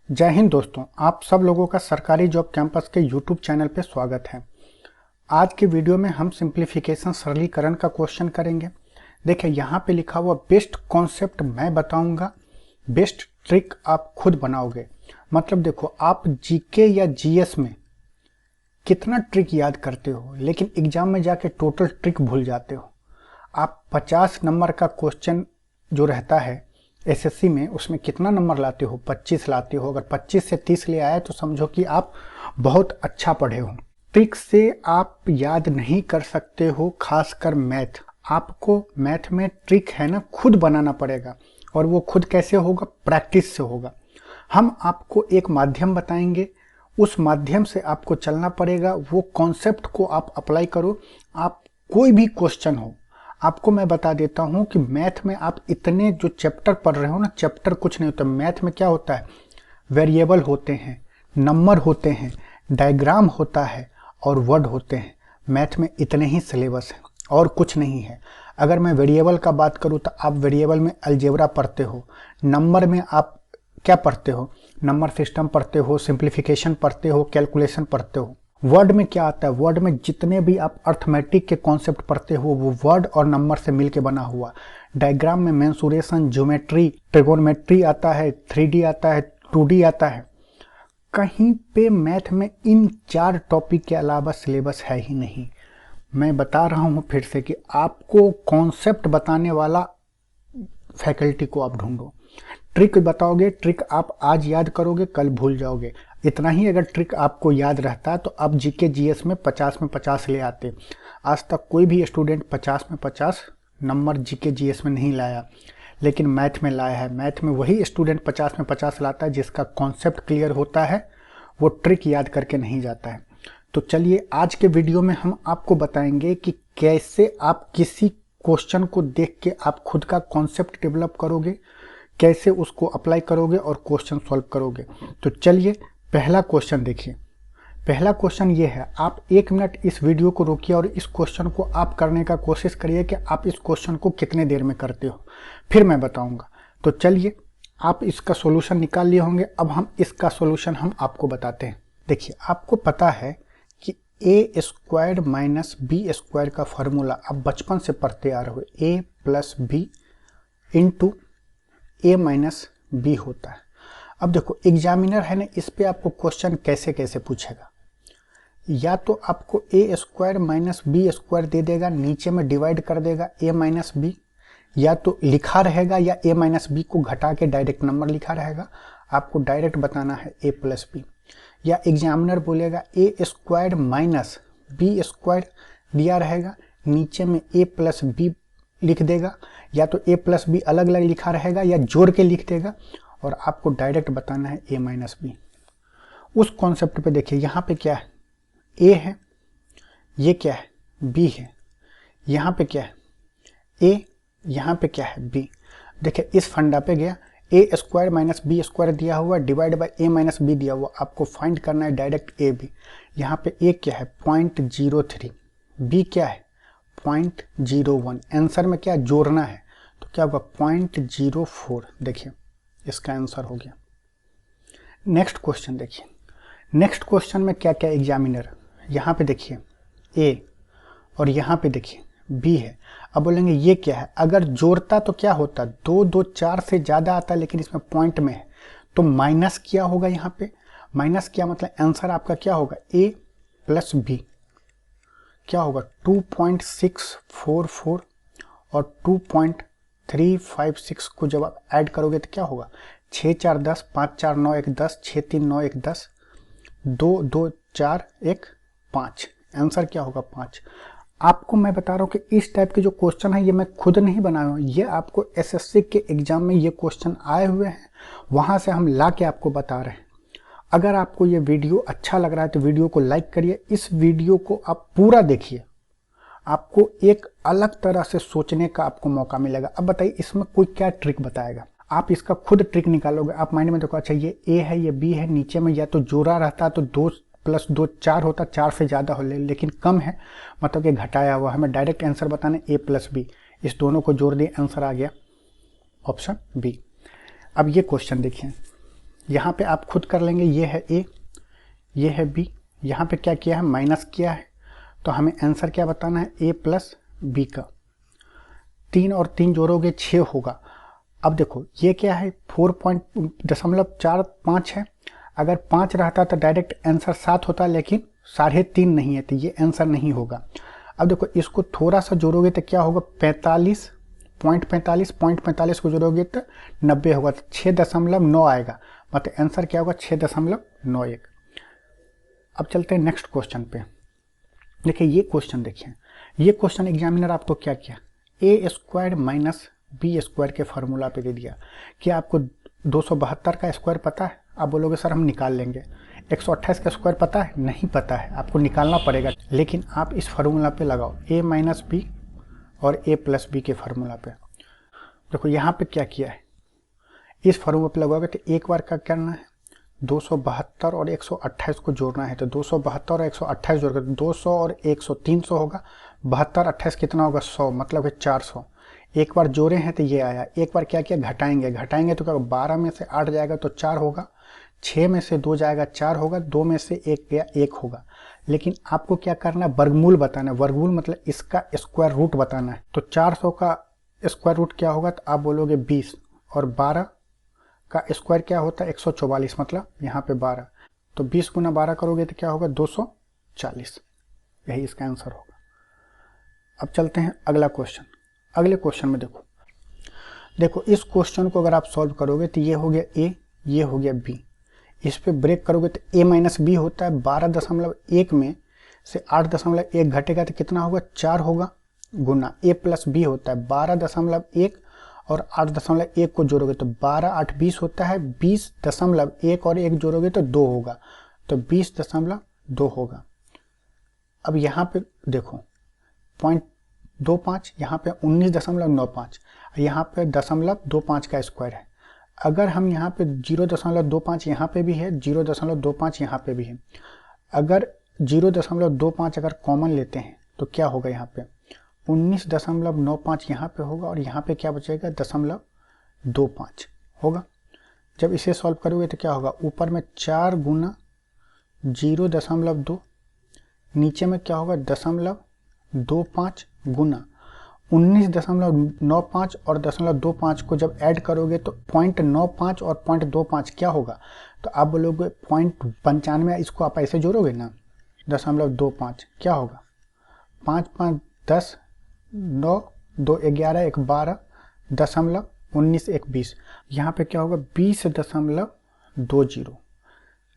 जय हिंद दोस्तों, आप सब लोगों का सरकारी जॉब कैंपस के यूट्यूब चैनल पे स्वागत है। आज के वीडियो में हम सिंप्लीफिकेशन सरलीकरण का क्वेश्चन करेंगे। देखिए यहाँ पे लिखा हुआ बेस्ट कॉन्सेप्ट मैं बताऊंगा, बेस्ट ट्रिक आप खुद बनाओगे। मतलब देखो, आप जीके या जीएस में कितना ट्रिक याद करते हो, लेकिन एग्जाम में जाके टोटल ट्रिक भूल जाते हो। आप 50 नंबर का क्वेश्चन जो रहता है एसएससी में, उसमें कितना नंबर लाते हो? 25 लाते हो। अगर 25 से 30 ले आए तो समझो कि आप बहुत अच्छा पढ़े हो। ट्रिक से आप याद नहीं कर सकते हो, खासकर मैथ। आपको मैथ में ट्रिक है ना, खुद बनाना पड़ेगा। और वो खुद कैसे होगा? प्रैक्टिस से होगा। हम आपको एक माध्यम बताएंगे, उस माध्यम से आपको चलना पड़ेगा। वो कॉन्सेप्ट को आप अप्लाई करो। आप कोई भी क्वेश्चन हो, आपको मैं बता देता हूं कि मैथ में आप इतने जो चैप्टर पढ़ रहे हो ना, चैप्टर कुछ नहीं होता। मैथ में क्या होता है? वेरिएबल होते हैं, नंबर होते हैं, डायग्राम होता है और वर्ड होते हैं। मैथ में इतने ही सिलेबस है और कुछ नहीं है। अगर मैं वेरिएबल का बात करूं तो आप वेरिएबल में अलजेब्रा पढ़ते हो। नंबर में आप क्या पढ़ते हो? नंबर सिस्टम पढ़ते हो, सिंप्लीफिकेशन पढ़ते हो, कैलकुलेशन पढ़ते हो। वर्ड में क्या आता है? वर्ड में जितने भी आप अर्थमेटिक के कॉन्सेप्ट पढ़ते हो वो वर्ड और नंबर से मिलके बना हुआ। डायग्राम में मेंसुरेशन, ज्योमेट्री, ट्रिगोनोमेट्री आता है, 3D आता है, 2D आता है। कहीं पे मैथ में इन 4 टॉपिक के अलावा सिलेबस है ही नहीं। मैं बता रहा हूं फिर से कि आपको कॉन्सेप्ट बताने वाला फैकल्टी को आप ढूंढो। ट्रिक बताओगे, ट्रिक आप आज याद करोगे, कल भूल जाओगे। इतना ही अगर ट्रिक आपको याद रहता है तो आप जीके जीएस में 50 में 50 ले आते। आज तक कोई भी स्टूडेंट 50 में 50 नंबर जीके जीएस में नहीं लाया, लेकिन मैथ में लाया है। मैथ में वही स्टूडेंट 50 में 50 लाता है जिसका कॉन्सेप्ट क्लियर होता है, वो ट्रिक याद करके नहीं जाता है। तो चलिए, आज के वीडियो में हम आपको बताएंगे कि कैसे आप किसी क्वेश्चन को देख के आप खुद का कॉन्सेप्ट डेवलप करोगे, कैसे उसको अप्लाई करोगे और क्वेश्चन सॉल्व करोगे। तो चलिए, पहला क्वेश्चन देखिए। पहला क्वेश्चन ये है। आप 1 मिनट इस वीडियो को रोकिए और इस क्वेश्चन को आप करने का कोशिश करिए कि आप इस क्वेश्चन को कितने देर में करते हो, फिर मैं बताऊंगा। तो चलिए, आप इसका सॉल्यूशन निकाल लिए होंगे। अब हम इसका सॉल्यूशन हम आपको बताते हैं। देखिए, आपको पता है कि ए स्क्वायर माइनस बी स्क्वायर का फॉर्मूला आप बचपन से पढ़ते आ रहे हो। ए प्लस बी इंटू ए माइनस बी होता है। अब देखो, एग्जामिनर है ना, इस पे आपको क्वेश्चन कैसे कैसे पूछेगा। या तो आपको ए स्क्वायर माइनस बी स्क्वायर दे देगा, नीचे में डिवाइड कर देगा ए माइनस बी, या तो लिखा रहेगा, या ए माइनस बी को घटा के डायरेक्ट नंबर लिखा रहेगा। आपको डायरेक्ट बताना है ए प्लस बी। या एग्जामिनर बोलेगा ए स्क्वायर माइनस बी स्क्वायर दिया रहेगा, नीचे में ए प्लस बी लिख देगा, या तो ए प्लस बी अलग अलग लिखा रहेगा या जोड़ के लिख देगा, और आपको डायरेक्ट बताना है ए माइनस बी। उस कॉन्सेप्ट पे देखिए, यहाँ पे क्या है? ए है, ये क्या है? बी है। यहाँ पे क्या है? ए, यहाँ पे क्या है? बी। देखिए, इस फंडा पे गया, A square minus B square दिया हुआ divide by A minus B दिया हुआ। आपको फाइंड करना है डायरेक्ट ए बी। यहाँ पे ए क्या है? 0.03, बी क्या है? 0.01। आंसर में क्या जोड़ना है, तो क्या होगा? 0.04। देखिए, इसका आंसर हो गया। नेक्स्ट क्वेश्चन देखिए। नेक्स्ट क्वेश्चन में क्या क्या एग्जामिनर, यहाँ पे देखिए ए और यहाँ पे देखिए बी है। अब बोलेंगे ये क्या है? अगर जोड़ता तो क्या होता? 2 2 4 से ज़्यादा आता, लेकिन इसमें पॉइंट में है तो माइनस क्या होगा? यहाँ पे माइनस क्या मतलब आंसर आपका क्या होगा? ए प्लस बी क्या होगा? 2.644 और 2.356 को जब आप ऐड करोगे तो क्या होगा? 6 4 10, 5 4 9 1 10, 6 3 9 1 10, 2 2 4 1 5। आंसर क्या होगा? 5। आपको मैं बता रहा हूँ कि इस टाइप के जो क्वेश्चन है ये मैं खुद नहीं बनाया हूँ, ये आपको एसएससी के एग्जाम में ये क्वेश्चन आए हुए हैं, वहाँ से हम ला के आपको बता रहे हैं। अगर आपको ये वीडियो अच्छा लग रहा है तो वीडियो को लाइक करिए। इस वीडियो को आप पूरा देखिए, आपको एक अलग तरह से सोचने का आपको मौका मिलेगा। अब बताइए, इसमें कोई क्या ट्रिक बताएगा? आप इसका खुद ट्रिक निकालोगे। आप माइंड में देखो, अच्छा ये ए है, ये बी है, नीचे में या तो जोड़ा रहता तो 2 + 2 4 होता, 4 से ज़्यादा हो, लेकिन कम है, मतलब कि घटाया हुआ। हमें डायरेक्ट आंसर बताना ए प्लस बी। इस दोनों को जोड़ दिए, आंसर आ गया ऑप्शन बी। अब ये क्वेश्चन देखिए, यहाँ पे आप खुद कर लेंगे, ये है ए, ये है बी, यहाँ पे क्या किया है माइनस किया है, तो हमें आंसर क्या बताना है ए प्लस बी का। 3 और 3 जोड़ोगे 6 होगा। अब देखो ये क्या है 4.45 है, अगर 5 रहता तो डायरेक्ट आंसर 7 होता, लेकिन 3.5 नहीं है तो ये आंसर नहीं होगा। अब देखो इसको थोड़ा सा जोड़ोगे तो क्या होगा 45.45 को जोड़ोगे तो 90 होगा, तो 6.9 आएगा, मतलब आंसर क्या होगा 6.91। अब चलते हैं नेक्स्ट क्वेश्चन पे। देखिए ये क्वेश्चन देखिए, ये क्वेश्चन एग्जामिनर आपको क्या किया, ए स्क्वायर माइनस बी स्क्वायर के फार्मूला पे दे दिया। क्या आपको 272 का स्क्वायर पता है? आप बोलोगे सर हम निकाल लेंगे। 128 का स्क्वायर पता है? नहीं पता है, आपको निकालना पड़ेगा। लेकिन आप इस फार्मूला पे लगाओ ए माइनस बी और ए प्लस बी के फार्मूला पे। देखो यहाँ पे क्या किया है, इस फार्मूला पे लगाओगे तो एक बार क्या करना है 272 और 128 को जोड़ना है, तो 272 और 128 जोड़ कर 200 और 100 300 होगा, 72 28 कितना होगा 100, मतलब है 400। एक बार जोड़े हैं तो ये आया, एक बार क्या किया घटाएंगे तो क्या 12 में से 8 जाएगा तो 4 होगा, 6 में से 2 जाएगा 4 होगा, 2 में से 1 गया 1 होगा। लेकिन आपको क्या करना है वर्गमूल बताना है, वर्गमूल मतलब इसका स्क्वायर रूट बताना है। तो 400 का स्क्वायर रूट क्या होगा, तो आप बोलोगे 20, और 12 का स्क्वायर क्या होता है 144, मतलब यहाँ पे 12, तो 20 गुना 12 करोगे तो क्या होगा 240, यही इसका आंसर होगा। अब चलते हैं अगला क्वेश्चन। अगले क्वेश्चन में देखो इस क्वेश्चन को अगर आप सॉल्व करोगे तो ये हो गया ए, ये हो गया बी, इस पे ब्रेक करोगे तो ए माइनस बी होता है 12.1 में से 8.1 घटेगा तो कितना होगा 4 होगा, गुना ए प्लस बी होता है 12.1 और 8.1 को जोड़ोगे तो 12 8 20 होता है, 20.1 और 1 जोड़ोगे तो 2 होगा, तो 20.2 होगा। अब यहाँ पे देखो 0.25, यहाँ पे 19.95, यहाँ पे 0.25 का स्क्वायर है। अगर हम यहाँ पे 0.25 यहाँ पे भी है, 0.25 यहाँ पे भी है, अगर 0.25 अगर कॉमन लेते हैं तो क्या होगा यहाँ पे 19.95 यहाँ पे होगा, और यहाँ पे क्या बचेगा 0.25 होगा। जब इसे सॉल्व करोगे तो क्या होगा ऊपर में 4 गुना 0.2, नीचे में क्या होगा 0.25 गुना 19.95 और 0.25 को जब ऐड करोगे तो 0.95 और 0.25 क्या होगा, तो आप बोलोगे 0.95, इसको आप ऐसे जोड़ोगे ना 0.25 क्या होगा 5 5 10 9 2 11 1 12 19 1 20, यहाँ पे क्या होगा 20.20,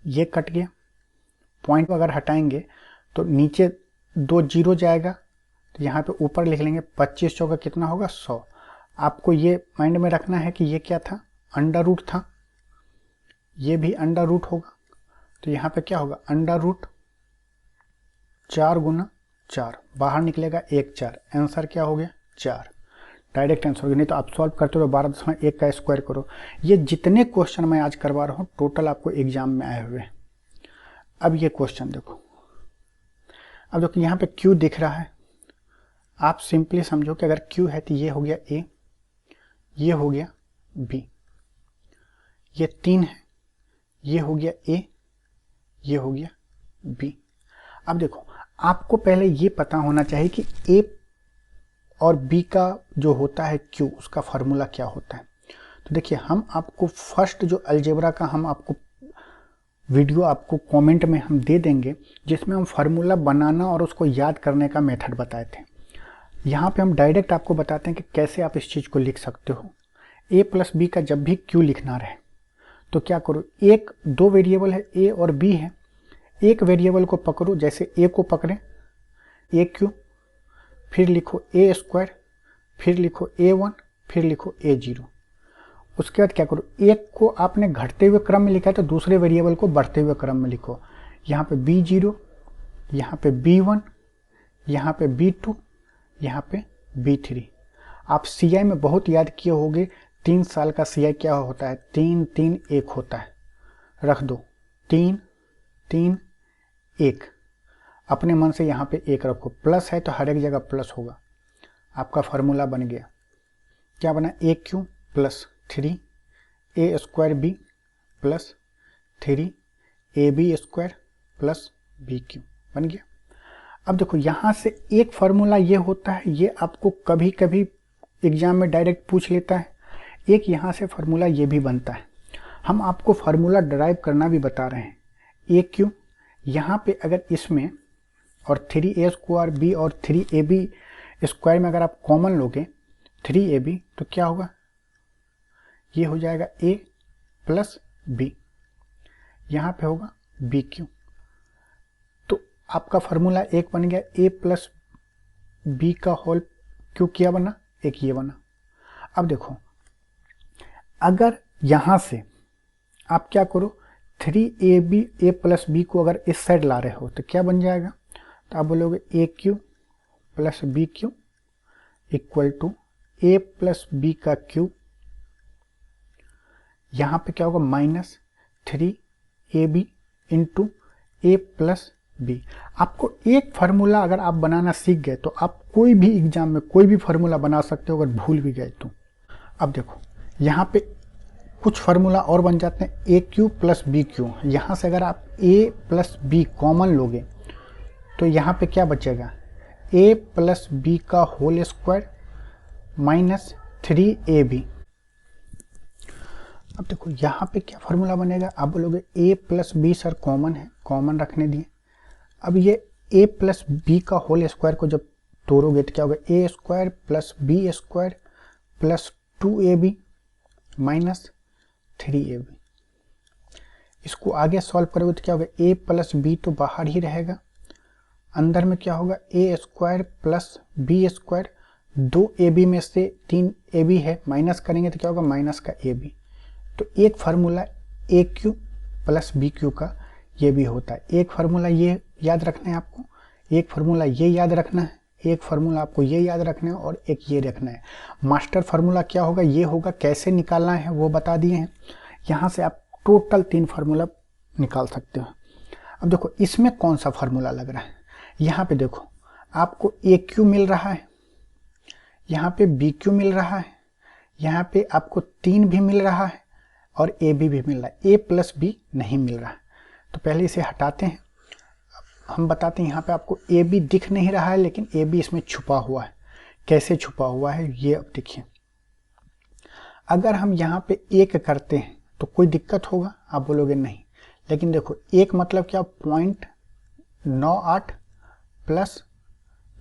ये कट गया। पॉइंट अगर हटाएंगे तो नीचे 2 जीरो जाएगा, तो यहाँ पे ऊपर लिख लेंगे 25 चौका कितना होगा 100। आपको ये माइंड में रखना है कि ये क्या था अंडर रूट था, ये भी अंडर रूट होगा, तो यहाँ पे क्या होगा अंडर रूट 4 गुना 4, बाहर निकलेगा 1 4, आंसर क्या हो गया 4, डायरेक्ट आंसर हो गया। नहीं तो आप सॉल्व करते हो 12.1 का स्क्वायर करो। ये जितने क्वेश्चन मैं आज करवा रहा हूँ टोटल आपको एग्जाम में आए हुए। अब ये क्वेश्चन देखो, अब देखो यहाँ पे क्यू दिख रहा है, आप सिंपली समझो कि अगर क्यू है तो ये हो गया ए, ये हो गया बी, ये 3 है, ये हो गया ए, ये हो गया बी। अब देखो आपको पहले ये पता होना चाहिए कि ए और बी का जो होता है क्यू उसका फार्मूला क्या होता है। तो देखिए हम आपको फर्स्ट जो अलजेब्रा का हम आपको वीडियो आपको कमेंट में हम दे देंगे, जिसमें हम फार्मूला बनाना और उसको याद करने का मेथड बताए थे। यहाँ पे हम डायरेक्ट आपको बताते हैं कि कैसे आप इस चीज़ को लिख सकते हो। ए प्लस बी का जब भी क्यू लिखना रहे तो क्या करो, एक 2 वेरिएबल है ए और बी है, एक वेरिएबल को पकड़ो, जैसे ए को पकड़े ए क्यू, फिर लिखो ए स्क्वायर, फिर लिखो A1, फिर लिखो A0। उसके बाद क्या करो, एक को आपने घटते हुए क्रम में लिखा है तो दूसरे वेरिएबल को बढ़ते हुए क्रम में लिखो। यहाँ पे B0, यहाँ पे B1, यहाँ पे B2, यहाँ पे B3। आप CI में बहुत याद किए होंगे, 3 साल का CI क्या होता है 3 3 1 होता है, रख दो 3 3 1, अपने मन से यहाँ पे 1 रखो, प्लस है तो हर एक जगह प्लस होगा। आपका फार्मूला बन गया, क्या बना A cube plus 3 A square B plus 3ab² plus bq बन गया। अब देखो यहाँ से एक फार्मूला ये होता है, ये आपको कभी कभी एग्जाम में डायरेक्ट पूछ लेता है। एक यहाँ से फार्मूला ये भी बनता है, हम आपको फार्मूला डराइव करना भी बता रहे हैं। ए क्यू यहाँ पे अगर इसमें और 3a² और 3ab² में अगर आप कॉमन लोगे 3ab तो क्या होगा, ये हो जाएगा a प्लस b, यहाँ पे होगा bq। तो आपका फार्मूला एक बन गया, a प्लस b का होल क्यों किया बना, एक ये बना। अब देखो अगर यहाँ से आप क्या करो, 3ab a प्लस b को अगर इस साइड ला रहे हो तो क्या बन जाएगा, तो आप बोलोगे AQ plus BQ equal to a plus b का क्यूब, यहाँ पे क्या होगा minus 3ab into a plus b। आपको एक फार्मूला अगर आप बनाना सीख गए तो आप कोई भी एग्जाम में कोई भी फार्मूला बना सकते हो अगर भूल भी गए तो। अब देखो यहाँ पे कुछ फार्मूला और बन जाते हैं, AQ प्लस BQ। यहाँ से अगर आप a प्लस b कॉमन लोगे तो यहाँ पे क्या बचेगा, a प्लस b का होल स्क्वायर माइनस 3ab। अब देखो यहाँ पे क्या फार्मूला बनेगा, आप बोलोगे a plus b sir common है, कॉमन रखने दिए। अब ये a प्लस b का होल स्क्वायर को जब तोड़ोगे तो क्या होगा, a² plus b² plus 2ab minus 3ab। इसको आगे सॉल्व करोगे तो क्या होगा, a प्लस b तो बाहर ही रहेगा, अंदर में क्या होगा a² प्लस b², 2ab में से 3ab है, माइनस करेंगे तो क्या होगा माइनस का ab। तो एक फार्मूला AQ प्लस BQ का ये भी होता है। एक फार्मूला ये याद रखना है आपको, एक फार्मूला ये याद रखना है, एक फार्मूला आपको ये याद रखना है और एक ये रखना है। मास्टर फार्मूला क्या होगा, ये होगा, कैसे निकालना है वो बता दिए हैं। यहाँ से आप टोटल 3 फार्मूला निकाल सकते हो। अब देखो इसमें कौन सा फार्मूला लग रहा है, यहाँ पे देखो आपको AQ मिल रहा है, यहाँ पे BQ मिल रहा है, यहाँ पे आपको 3 भी मिल रहा है और AB भी मिल रहा है, A प्लस B नहीं मिल रहा है। तो पहले इसे हटाते हैं, हम बताते हैं। यहाँ पे आपको AB दिख नहीं रहा है लेकिन AB इसमें छुपा हुआ है। कैसे छुपा हुआ है ये अब देखिए, अगर हम यहाँ पे 1 करते हैं तो कोई दिक्कत होगा, आप बोलोगे नहीं, लेकिन देखो 1 मतलब क्या, 0.98 प्लस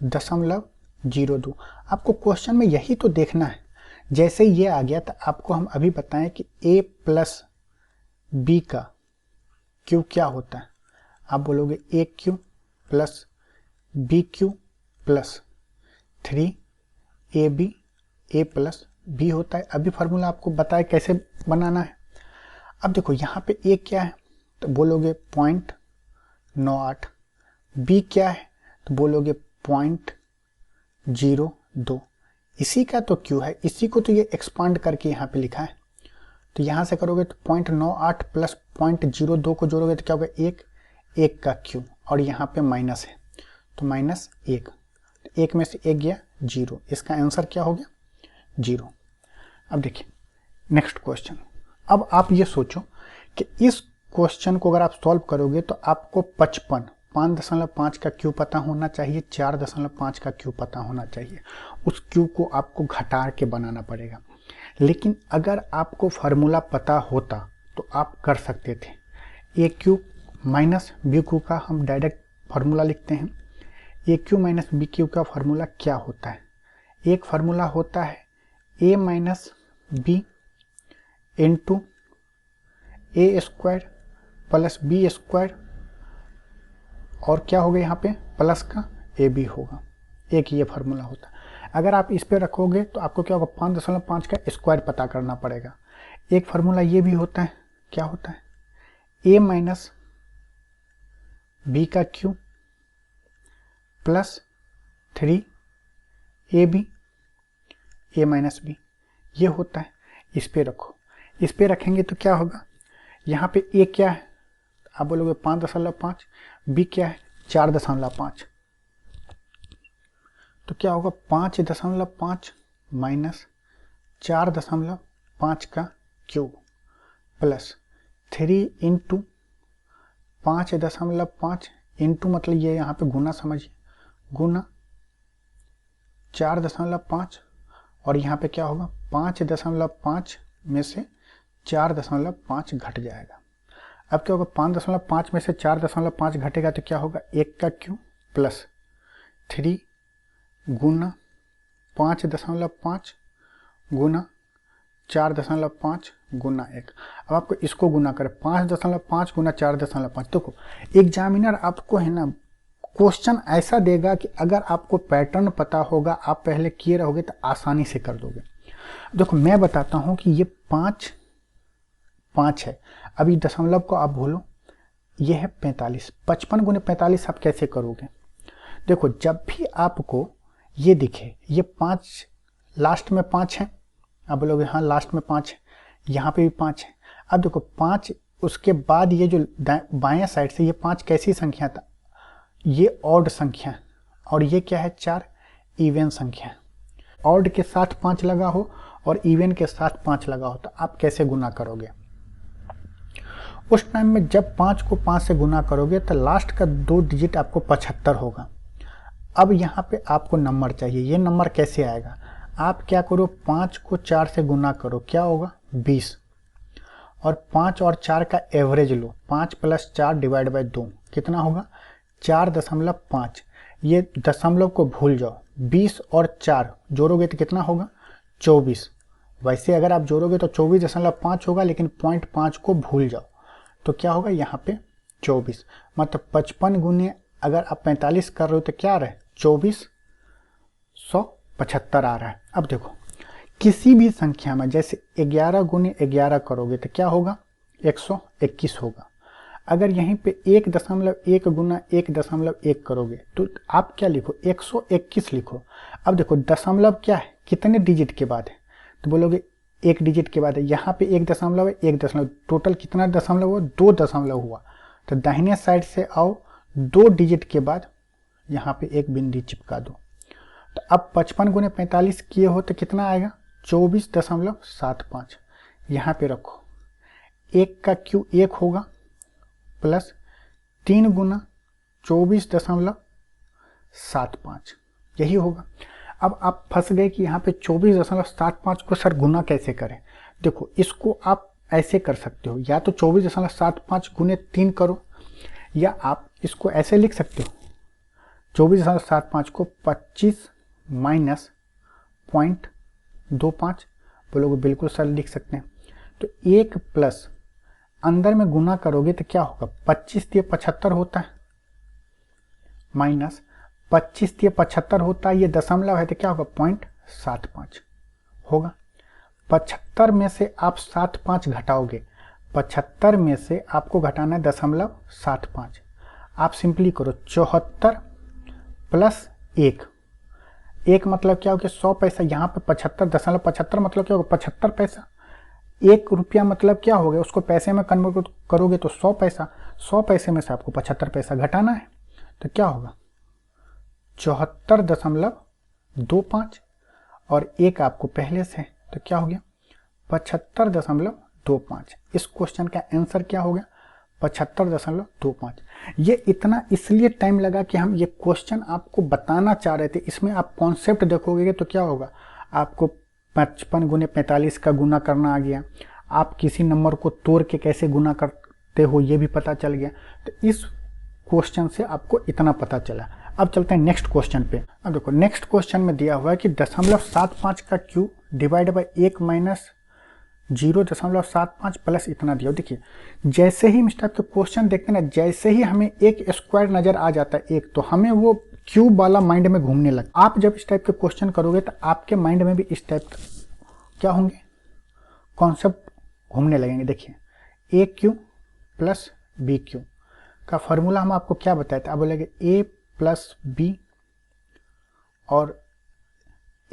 0.02। आपको क्वेश्चन में यही तो देखना है। जैसे ये आ गया तो आपको हम अभी बताएं कि a प्लस b का क्यू क्या होता है, आप बोलोगे AQ plus BQ plus 3ab a plus b होता है। अभी फार्मूला आपको बताए कैसे बनाना है। अब देखो यहाँ पे a क्या है तो बोलोगे 0.98, b क्या है तो बोलोगे 0.02, इसी का तो क्यू है, इसी को तो ये एक्सपांड करके यहाँ पे लिखा है। तो यहाँ से करोगे तो 0.98 प्लस 0.02 को जोड़ोगे तो क्या होगा, 1 का क्यू, और यहाँ पे माइनस है तो माइनस 1, 1 में से 1 गया 0, इसका आंसर क्या हो गया 0। अब देखिए नेक्स्ट क्वेश्चन। अब आप ये सोचो कि इस क्वेश्चन को अगर आप सॉल्व करोगे तो आपको 5.5 का क्यू पता होना चाहिए, 4.5 का क्यू पता होना चाहिए। उस क्यू को आपको घटा के बनाना पड़ेगा। लेकिन अगर आपको फार्मूला पता होता तो आप कर सकते थे। AQ माइनस BQ का हम डायरेक्ट फार्मूला लिखते हैं। AQ माइनस BQ का फार्मूला क्या होता है, एक फार्मूला होता है A minus B into A² plus B² और क्या होगा यहाँ पे प्लस का AB होगा, एक ये फार्मूला होता है। अगर आप इस पे रखोगे तो आपको क्या होगा 5.5 का स्क्वायर पता करना पड़ेगा। एक फार्मूला ये भी होता है, क्या होता है A माइनस B का Q plus 3AB A minus B, ये होता है। इस पे रखो, इस पे रखेंगे तो क्या होगा, यहाँ पे A क्या है आप बोलोगे 5.5, B क्या है 4.5, तो क्या होगा 5.5 माइनस 4.5 का क्यूब प्लस 3 इंटू 5.5 इंटू मतलब ये यहाँ पे गुना समझिए, गुना 4.5 और यहाँ पे क्या होगा 5.5 में से 4.5 घट जाएगा। अब क्या होगा 5.5 में से 4.5 घटेगा तो क्या होगा 1 का क्यूब प्लस 3 गुना 5.5 गुना 4.5 गुना 1। अब आपको इसको गुना करें 5.5 गुना 4.5। देखो एग्जामिनर आपको है ना क्वेश्चन ऐसा देगा कि अगर आपको पैटर्न पता होगा, आप पहले किए रहोगे तो आसानी से कर दोगे। देखो मैं बताता हूँ कि ये 5 है, अभी दशमलव को आप भूलो, ये है 45। 55 गुने 45 आप कैसे करोगे? देखो जब भी आपको ये दिखे ये 5 लास्ट में 5 है, आप बोलोगे हाँ लास्ट में 5 है, यहाँ पे भी 5 है। अब देखो 5 उसके बाद ये जो बाएं साइड से ये 5 कैसी संख्या था, ये ऑड संख्या और ये क्या है 4 इवन संख्या। ऑड के साथ 5 लगा हो और इवन के साथ 5 लगा हो तो आप कैसे गुना करोगे? उस टाइम में जब 5 को 5 से गुना करोगे तो लास्ट का 2 डिजिट आपको 75 होगा। अब यहाँ पे आपको नंबर चाहिए, ये नंबर कैसे आएगा? आप क्या करो 5 को 4 से गुना करो, क्या होगा 20 और 5 और 4 का एवरेज लो, 5 + 4 डिवाइड बाय 2 कितना होगा 4.5। ये दशमलव को भूल जाओ, 20 और 4 जोड़ोगे तो कितना होगा 24। वैसे अगर आप जोड़ोगे तो 24.5 होगा, लेकिन 0.5 को भूल जाओ तो क्या होगा यहाँ पे 24। मतलब 55 गुने अगर आप 45 कर रहे हो तो क्या आ रहा है 2475 आ रहा है। अब देखो किसी भी संख्या में जैसे 11 गुने 11 करोगे तो क्या होगा 121 होगा। अगर यहीं पे 1.1 गुना 1.1 करोगे तो आप क्या लिखो 121 लिखो। अब देखो दशमलव क्या है, कितने डिजिट के बाद है, तो बोलोगे 1 डिजिट के बाद है। यहाँ पे 1 दशमलव है, 1 दशमलव, टोटल कितना दशमलव हुआ 2 दशमलव हुआ। तो दाहिने साइड से आओ, 2 डिजिट के बाद यहाँ पे एक बिंदी चिपका दो। तो अब 55 गुने 45 किए हो तो कितना आएगा 24.75। यहाँ पे रखो, 1 का क्यू 1 होगा प्लस 3 गुना 24.75 यही होगा। अब आप फंस गए कि यहाँ पे 24.75 को सर गुना कैसे करें। देखो इसको आप ऐसे कर सकते हो, या तो 24.75 गुने 3 करो, या आप इसको ऐसे लिख सकते हो 24.75 को 25 माइनस 0.25 बोलोगे बिल्कुल सर लिख सकते हैं। तो 1 प्लस अंदर में गुना करोगे तो क्या होगा 25 × 75 होता है, माइनस 25 × 75 होता है, ये दशमलव है तो क्या होगा 0.75 होगा। 75 में से आप 75 घटाओगे, 75 में से आपको घटाना है 0.75। आप सिंपली करो 74 प्लस 1 मतलब क्या हो गया 100 पैसा। यहाँ पे 75.75 मतलब क्या होगा 75 पैसा। 1 रुपया मतलब क्या हो गया, उसको पैसे में कन्वर्ट करोगे तो 100 पैसा। 100 पैसे में से आपको 75 पैसा घटाना है तो क्या होगा 74.25 और 1 आपको पहले से तो क्या हो गया 75.25। इस क्वेश्चन का आंसर क्या हो गया 75.25। ये इतना इसलिए टाइम लगा कि हम ये क्वेश्चन आपको बताना चाह रहे थे। इसमें आप कॉन्सेप्ट देखोगे तो क्या होगा, आपको 55 गुने 45 का गुना करना आ गया, आप किसी नंबर को तोड़ के कैसे गुना करते हो ये भी पता चल गया। तो इस क्वेश्चन से आपको इतना पता चला। अब चलते हैं नेक्स्ट क्वेश्चन पे। अब देखो नेक्स्ट क्वेश्चन में दिया हुआ है कि 0.75 का cube divide by 1 minus 0.75 plus इतना दिया। देखिए जैसे ही इस टाइप के क्वेश्चन देखते हैं ना, जैसे ही हमें एक स्क्वायर नजर आ जाता है एक, तो हमें वो क्यूब वाला माइंड में घूमने लगता। आप जब इस टाइप के क्वेश्चन करोगे तो आपके माइंड में भी इस टाइप क्या होंगे कॉन्सेप्ट घूमने लगेंगे। देखिए ए क्यू प्लस बी क्यू का फॉर्मूला हम आपको क्या बताए थे, आप बोलेंगे ए प्लस बी और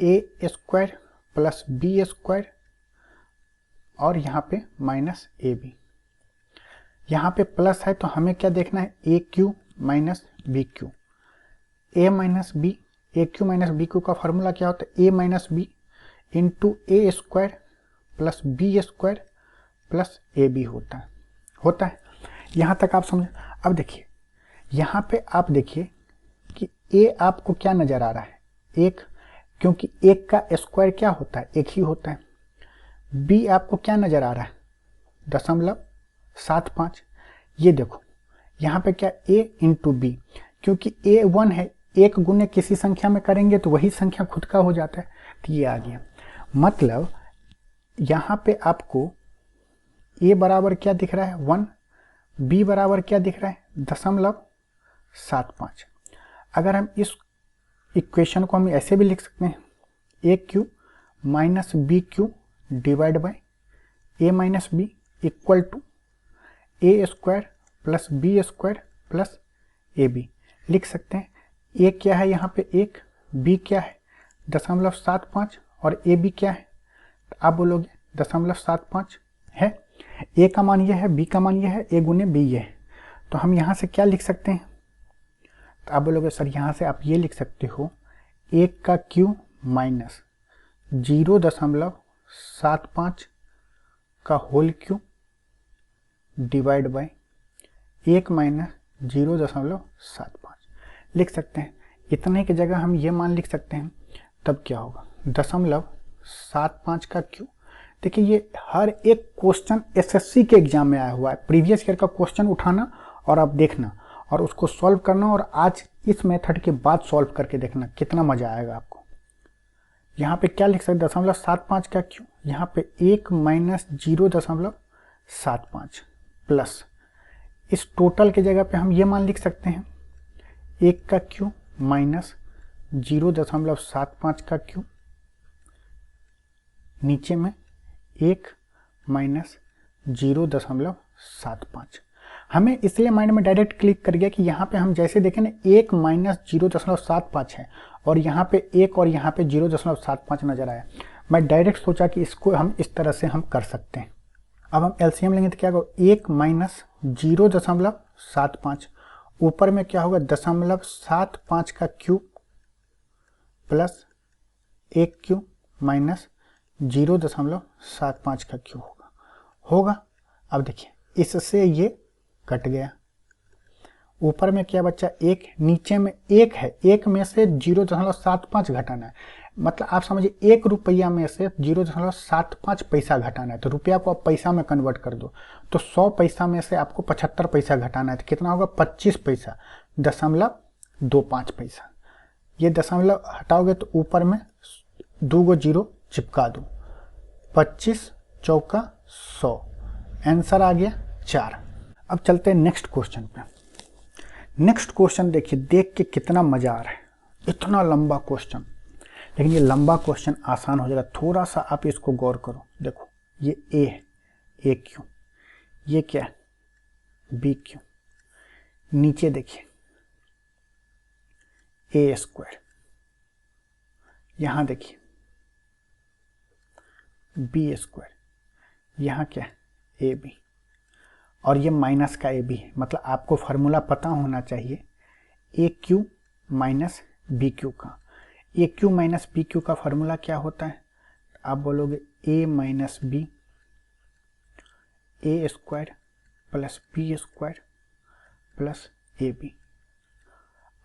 ए स्क्वायर प्लस बी स्क्वायर और यहाँ पे माइनस ए बी। यहाँ पे प्लस है तो हमें क्या देखना है A cube minus B cube. A minus B, A cube minus B cube का फॉर्मूला क्या होता है A minus B into A square plus B square plus A B होता है। होता है। यहाँ तक आप समझ। अब देखिए यहाँ पे आप देखिए कि ए आपको क्या नजर आ रहा है, एक, क्योंकि एक का स्क्वायर क्या होता है, एक ही होता है। बी आपको क्या नजर आ रहा है, 0.75। ये देखो यहाँ पे क्या ए इंटू बी, क्योंकि ए 1 है, एक गुने किसी संख्या में करेंगे तो वही संख्या खुद का हो जाता है। तो ये आ गया, मतलब यहाँ पे आपको ए बराबर क्या दिख रहा है 1, बी बराबर क्या दिख रहा है 0.75। अगर हम इस इक्वेशन को हम ऐसे भी लिख सकते हैं, A cube minus B cube divide by A minus B equal to A square plus B square plus A B लिख सकते हैं। ए क्या है यहाँ पे एक, बी क्या है 0.75 और ए बी क्या है, तो आप बोलोगे 0.75 है। ए का मान ये है, बी का मान ये है, ए गुने बी ये है। तो हम यहाँ से क्या लिख सकते हैं, तो आप बोलोगे सर यहाँ से आप ये लिख सकते हो, एक का क्यू माइनस 0.75 का whole Q divide by 1 minus 0.75 लिख सकते हैं। इतने की जगह हम ये मान लिख सकते हैं, तब क्या होगा 0.75 का क्यू। देखिए ये हर एक क्वेश्चन एसएससी के एग्जाम में आया हुआ है, प्रीवियस ईयर का क्वेश्चन उठाना और आप देखना और उसको सॉल्व करना, और आज इस मेथड के बाद सॉल्व करके देखना, कितना मजा आएगा आपको। यहाँ पे क्या लिख सकते 0.75 का क्यू, यहाँ पे 1 माइनस 0.75 प्लस इस टोटल के जगह पे हम ये मान लिख सकते हैं, 1 का क्यू माइनस 0.75 का क्यू, नीचे में 1 माइनस 0.75। हमें इसलिए माइंड में डायरेक्ट क्लिक कर गया कि यहाँ पे हम जैसे देखें ना 1 माइनस 0.75 है और यहाँ पे 1 और यहाँ पे 0.75 नजर आया। मैं डायरेक्ट सोचा कि इसको हम इस तरह से हम कर सकते हैं। अब हम एलसीएम लेंगे तो क्या होगा, 1 माइनस 0.75, ऊपर में क्या होगा 0.75 का क्यूब प्लस 1 क्यूब माइनस 0.75 का क्यूब होगा। अब देखिए इससे ये कट गया, ऊपर में क्या बच्चा 1, नीचे में 1 है, 1 में से 0.75 घटाना है, मतलब आप समझिए 1 रुपया में से 0.75 पैसा घटाना है। तो रुपया को आप पैसा में कन्वर्ट कर दो, तो 100 पैसा में से आपको 75 पैसा घटाना है, तो कितना होगा 25 पैसा 0.25 पैसा। ये दशमलव हटाओगे तो ऊपर में 2 गो 0 चिपका दो, 25 चौका 100, आंसर आ गया 4। अब चलते हैं नेक्स्ट क्वेश्चन पे। नेक्स्ट क्वेश्चन देखिए, देख के कितना मजा आ रहा है, इतना लंबा क्वेश्चन, लेकिन ये लंबा क्वेश्चन आसान हो जाएगा, थोड़ा सा आप इसको गौर करो। देखो ये ए है, ए क्यू, ये क्या है बी क्यू, नीचे देखिए ए स्क्वायर, यहां देखिए बी स्क्वायर, यहां क्या है ए बी, और ये माइनस का ए बी है। मतलब आपको फार्मूला पता होना चाहिए A cube minus B cube का। A cube minus B cube का फार्मूला क्या होता है, आप बोलोगे A minus B A square plus B square plus A B.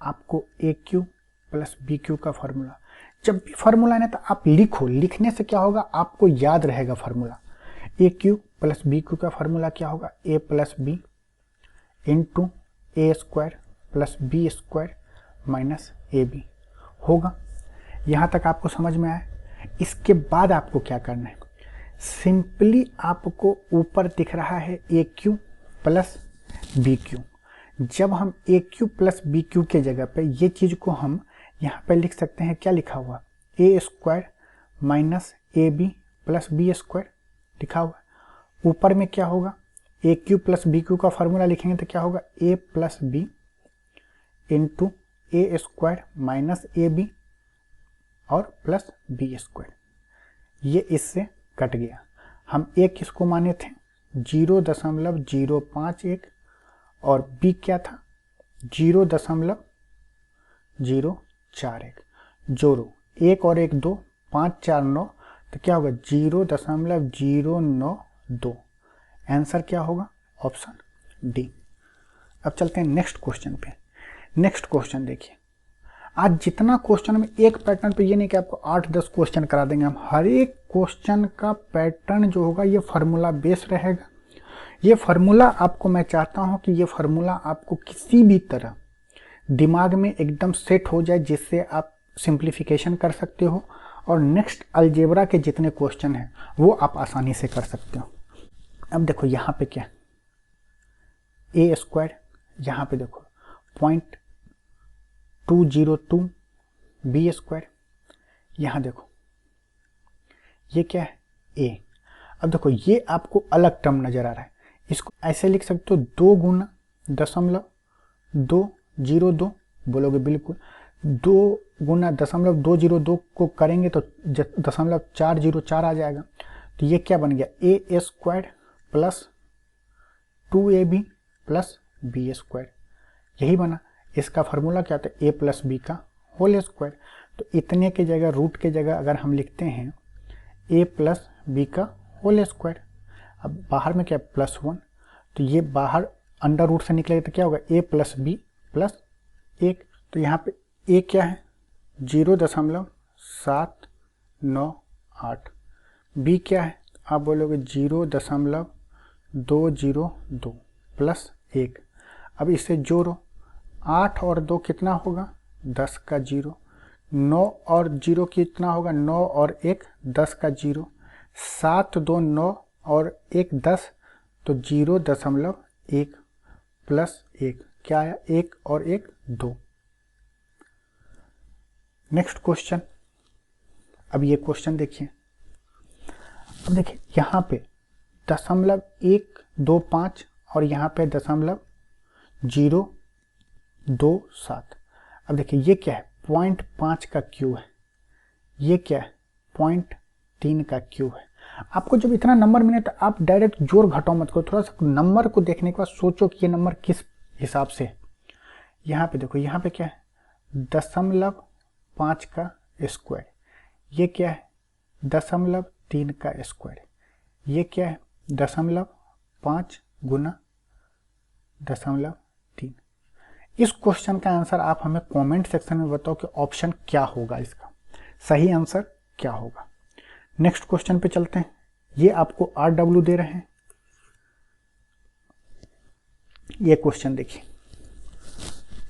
आपको A cube plus B cube का फार्मूला, जब भी फार्मूला है ना तो आप लिखो, लिखने से क्या होगा आपको याद रहेगा formula. A cube plus B cube का फार्मूला क्या होगा, A plus B into A square plus B square minus A B होगा। यहाँ तक आपको समझ में आया। इसके बाद आपको क्या करना है, सिंपली आपको ऊपर दिख रहा है A cube plus B Q, जब हम ए क्यू प्लस बी क्यू के जगह पे ये चीज़ को हम यहाँ पे लिख सकते हैं, क्या लिखा हुआ A square minus A B plus B square लिखा हुआ। ऊपर में क्या होगा A cube plus B cube का फार्मूला लिखेंगे तो क्या होगा A plus B into A square minus A B और प्लस बी स्क्वायर। ये इससे कट गया। हम ए किसको माने थे 0.051 और बी क्या था 0.041। जोड़ो 1 और 1 2, 5 4 9, तो क्या होगा 0.092। आंसर क्या होगा ऑप्शन डी। अब चलते हैं नेक्स्ट क्वेश्चन पे। नेक्स्ट क्वेश्चन देखिए, आज जितना क्वेश्चन में एक पैटर्न पे, ये नहीं कि आपको 8-10 क्वेश्चन करा देंगे हम, हर एक क्वेश्चन का पैटर्न जो होगा ये फार्मूला बेस रहेगा। ये फार्मूला आपको, मैं चाहता हूँ कि ये फार्मूला आपको किसी भी तरह दिमाग में एकदम सेट हो जाए, जिससे आप सिंप्लीफिकेशन कर सकते हो और नेक्स्ट अलजेब्रा के जितने क्वेश्चन हैं वो आप आसानी से कर सकते हो। अब देखो यहाँ पे क्या, ए स्क्वायर, यहाँ पे देखो 0.202 बी स्क्वायर, यहाँ देखो ये क्या है ए। अब देखो ये आपको अलग टर्म नजर आ रहा है, इसको ऐसे लिख सकते हो 2 गुना 0.202 बोलोगे, बिल्कुल 2 गुना 0.202 को करेंगे तो 0.404 आ जाएगा। तो ये क्या बन गया, ए स्क्वायर प्लस 2ab प्लस बी स्क्वायर, यही बना। इसका फार्मूला क्या होता है, ए प्लस बी का होल स्क्वायर। तो इतने के जगह, रूट के जगह अगर हम लिखते हैं ए प्लस बी का होल स्क्वायर, अब बाहर में क्या +1, तो ये बाहर अंडर रूट से निकलेगा तो क्या होगा, ए प्लस बी प्लस 1। तो यहाँ पे ए क्या है 0.798, बी क्या है आप बोलोगे 0.202 प्लस 1। अब इसे जोड़ो, 8 और 2 कितना होगा 10 का 0, 9 और 0 कितना होगा 9 और 1 10 का 0, 7 2 9 और 1 10, तो 0.1 प्लस 1 क्या आया 1 और 1 2। नेक्स्ट क्वेश्चन, अब ये क्वेश्चन देखिए। अब देखिए यहाँ पे 0.125 और यहाँ पे 0.027। अब देखिए ये क्या है 0.5 का क्यू है, ये क्या है 0.3 का क्यू है। आपको जब इतना नंबर मिले तो आप डायरेक्ट जोड़ घटाओ मत करो, थोड़ा सा नंबर को देखने के बाद सोचो कि ये नंबर किस हिसाब से है। यहाँ पे देखो, यहाँ पे क्या है 0.5 का स्क्वायर, ये क्या है 0.3 का स्क्वायर, ये क्या है 0.5 गुना 0.3। इस क्वेश्चन का आंसर आप हमें कमेंट सेक्शन में बताओ कि ऑप्शन क्या होगा, इसका सही आंसर क्या होगा। नेक्स्ट क्वेश्चन पे चलते हैं। ये आपको RW दे रहे हैं। ये क्वेश्चन देखिए,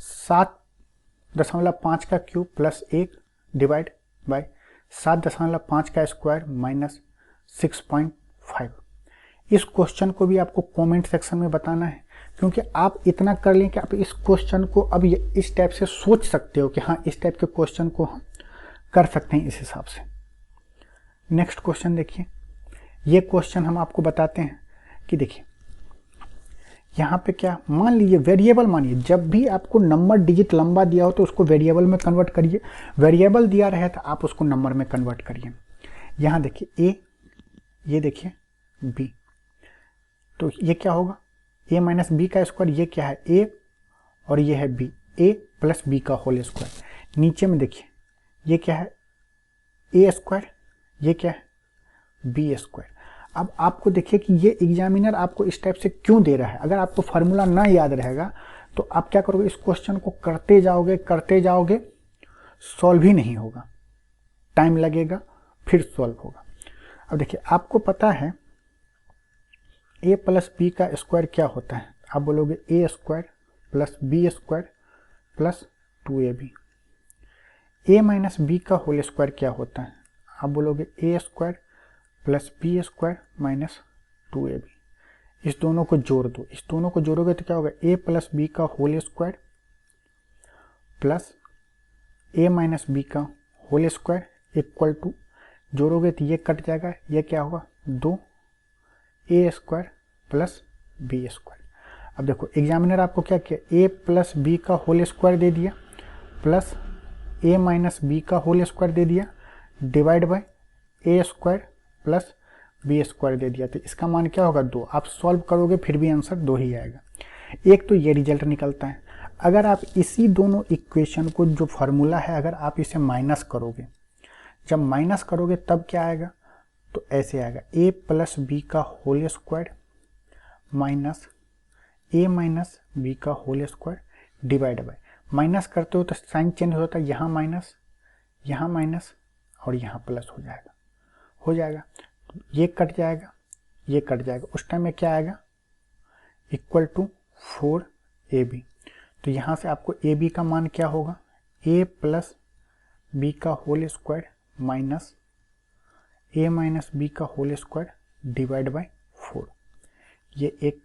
7.5 का क्यूब प्लस 1 डिवाइड बाय 7.5 का स्क्वायर माइनस 6.5। इस क्वेश्चन को भी आपको कमेंट सेक्शन में बताना है, क्योंकि आप इतना कर लें कि आप इस क्वेश्चन को अब इस टाइप से सोच सकते हो कि हाँ इस टाइप के क्वेश्चन को हम कर सकते हैं इस हिसाब से। नेक्स्ट क्वेश्चन देखिए, ये क्वेश्चन हम आपको बताते हैं कि देखिए यहाँ पे क्या, मान लीजिए वेरिएबल, मानिए जब भी आपको नंबर डिजिट लंबा दिया हो तो उसको वेरिएबल में कन्वर्ट करिए, वेरिएबल दिया रहे तो आप उसको नंबर में कन्वर्ट करिए। यहाँ देखिए ए, ये देखिए बी, तो ये क्या होगा a माइनस बी का स्क्वायर, ये क्या है a और ये है b, a प्लस बी का होल स्क्वायर। नीचे में देखिए ये क्या है a स्क्वायर, ये क्या है बी स्क्वायर। अब आपको देखिए कि ये एग्जामिनर आपको इस टाइप से क्यों दे रहा है। अगर आपको फार्मूला ना याद रहेगा तो आप क्या करोगे, इस क्वेश्चन को करते जाओगे, सॉल्व ही नहीं होगा, टाइम लगेगा फिर सॉल्व होगा। अब देखिए आपको पता है a प्लस बी का स्क्वायर क्या होता है, आप बोलोगे a square plus B square plus 2ab। a minus B का होल स्क्वायर क्या होता है, आप बोलोगे a square plus B square minus 2ab। इस दोनों को जोड़ दो, इस दोनों को जोड़ोगे तो क्या होगा a प्लस बी का whole square plus a minus B का होल स्क्वायर इक्वल टू, जोड़ोगे तो ये कट जाएगा, ये क्या होगा 2a square plus B square. अब देखो एग्जामिनर आपको क्या किया, a प्लस बी का होल स्क्वायर दे दिया प्लस a माइनस बी का होल स्क्वायर दे दिया divide by a square plus B square दे दिया। तो इसका मान क्या होगा 2। आप सॉल्व करोगे फिर भी आंसर 2 ही आएगा। एक तो ये रिजल्ट निकलता है। अगर आप इसी दोनों इक्वेशन को, जो फार्मूला है, अगर आप इसे माइनस करोगे, जब माइनस करोगे तब क्या आएगा, तो ऐसे आएगा a प्लस बी का whole square minus A minus B का whole square divide by, minus करते हो तो साइन चेंज होता है, यहाँ माइनस और यहाँ प्लस हो जाएगा, ये कट जाएगा, उस टाइम में क्या आएगा, इक्वल टू 4ab। तो यहाँ से आपको ab का मान क्या होगा, a प्लस बी का whole square minus a minus B का होल स्क्वायर डिवाइड बाय 4। ये एक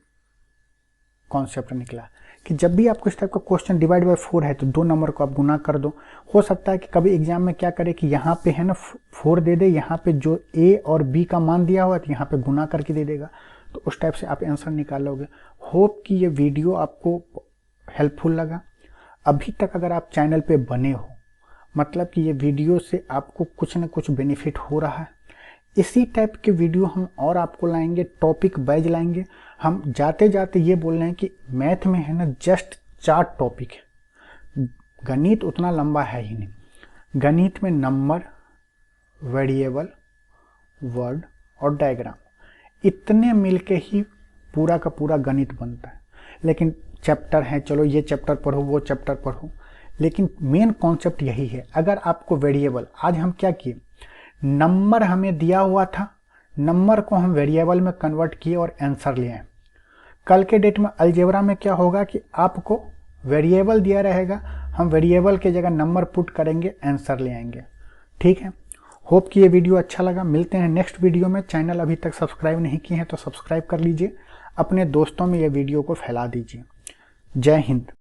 कॉन्सेप्ट निकला कि जब भी आपको इस टाइप का क्वेश्चन डिवाइड बाय 4 है तो 2 नंबर को आप गुना कर दो। हो सकता है कि कभी एग्जाम में क्या करे कि यहाँ पे है ना 4 दे दे, यहाँ पे जो a और b का मान दिया हुआ है तो यहाँ पे गुना करके दे देगा, तो उस टाइप से आप आंसर निकालोगे। होप कि ये वीडियो आपको हेल्पफुल लगा। अभी तक अगर आप चैनल पे बने हो मतलब कि ये वीडियो से आपको कुछ न कुछ बेनिफिट हो रहा है। इसी टाइप के वीडियो हम और आपको लाएंगे, टॉपिक वाइज लाएंगे। हम जाते जाते ये बोल रहे हैं कि मैथ में है ना जस्ट 4 टॉपिक है, गणित उतना लंबा है ही नहीं। गणित में नंबर, वेरिएबल, वर्ड और डायग्राम, इतने मिलके ही पूरा का पूरा गणित बनता है। लेकिन चैप्टर है, चलो ये चैप्टर पढ़ो, वो चैप्टर पढ़ो, लेकिन मेन कॉन्सेप्ट यही है। अगर आपको वेरिएबल, आज हम क्या किए, नंबर हमें दिया हुआ था, नंबर को हम वेरिएबल में कन्वर्ट किए और आंसर लिए। कल के डेट में अलजेब्रा में क्या होगा कि आपको वेरिएबल दिया रहेगा, हम वेरिएबल के जगह नंबर पुट करेंगे, आंसर ले आएंगे। ठीक है, होप कि ये वीडियो अच्छा लगा। मिलते हैं नेक्स्ट वीडियो में। चैनल अभी तक सब्सक्राइब नहीं किए हैं तो सब्सक्राइब कर लीजिए, अपने दोस्तों में ये वीडियो को फैला दीजिए। जय हिंद।